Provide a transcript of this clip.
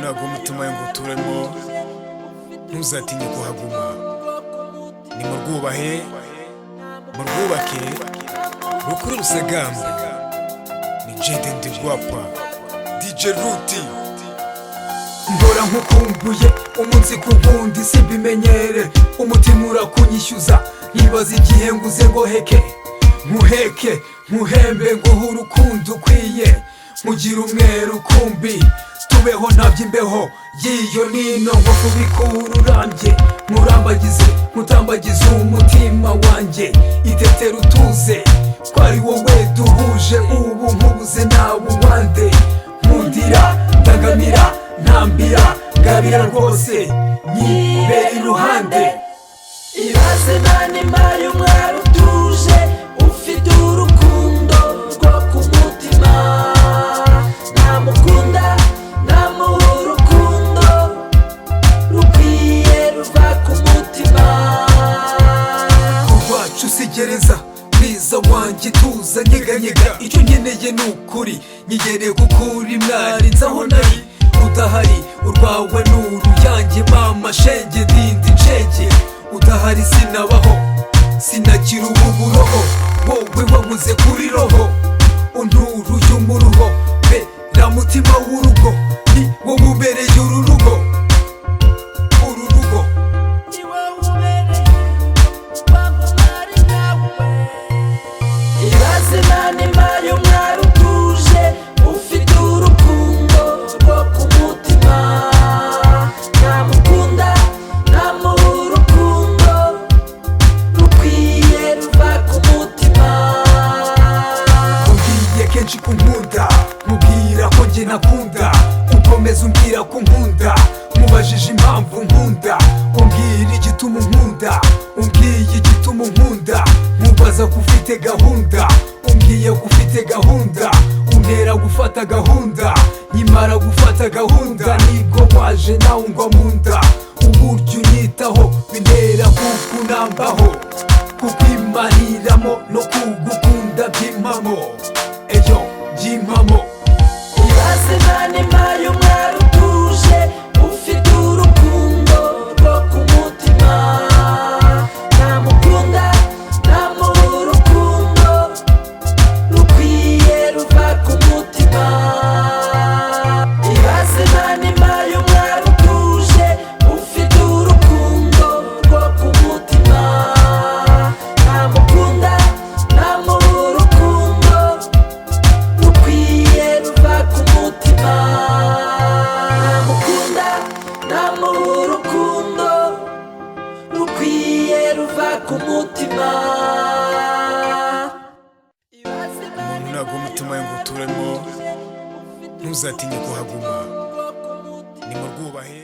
ntabwo umutima ngo uturemo, ntuzatinye kuhaguma. Ni murwubahe, murwubake, rukuru rusagambe. Ni Jaden the Rapper, DJ Ruti. Mbora nkukumbuye umunsi ku wundi simbimenyere, umutima urakunyishyuza nkibaza igihe nguze ngo heke nkuheke nkuhembe nguhe urukundo ukwiye, mugira umweru kumbi tubeho ntaby'imbeho y'iyo nino nko kubikura urambye, nkurambagize nkutambagize umutima wanjye, itetera utuze ko ari wowe duhuje ubu nkubuze nawe uwande, nkundira ndagamira ntambira ngabira rwose nyibera iruhande. Ibaze nanimaye umwari utuje ufite urukundo rwo ku mutima, namukunda namuha urukundo rukwiye ruva ku mutima. Urwacu si gereza mwiza wanjye tuza nyeganyega, icyo nkeneye ni ukuri nyigereye kukuri mwari nzaho nari udahari, urwawe n'uruyange mama shenge ndindi ncenge, udahari sinabaho sinakira ububuroho, wowe wankuze kuri roho unturuye umuruho, mbera mutima w'urugo ni wowe ubereye uru rugo. Ibaze nanimaye umwari utuje ufite urukundo rwo ku mutima, namukunda namuha urukundo rukwiye ruva ku mutima. Umbwiye kenshi ko nkunda, mubwira ko njye nakunda, ukomeza umbwira ko nkunda, mubajije impamvu nkunda, umbwira igituma unkunda, umbwiye igituma unkunda, mubaza ko ufite gahunda, umbwiye ko ufite gahunda, untera gufata gahunda, nkimara gufata gahunda nibwo waje nawe ungwa mu nda, uburyo unyitaho bintera kukunambaho, kukwimariramo no kugukunda by'impamo, eyo by'impamo. Ibaze nanimaye umwari utuje ufite urukundo rwo ku mutima, namukunda namuha urukundo rukwiye ruva ku mutima. Ibaze nanimaye umwari utuje ufite urukundo rwo ku mutima, namukunda namuha urukundo rukwiye ruva ku mutima, namukunda namuha urukundo rukwiye ruva ku mutima. Umuntu ntabwo umutima ngo uturemo, ntuzatinye kuhaguma. Ni murwubahe.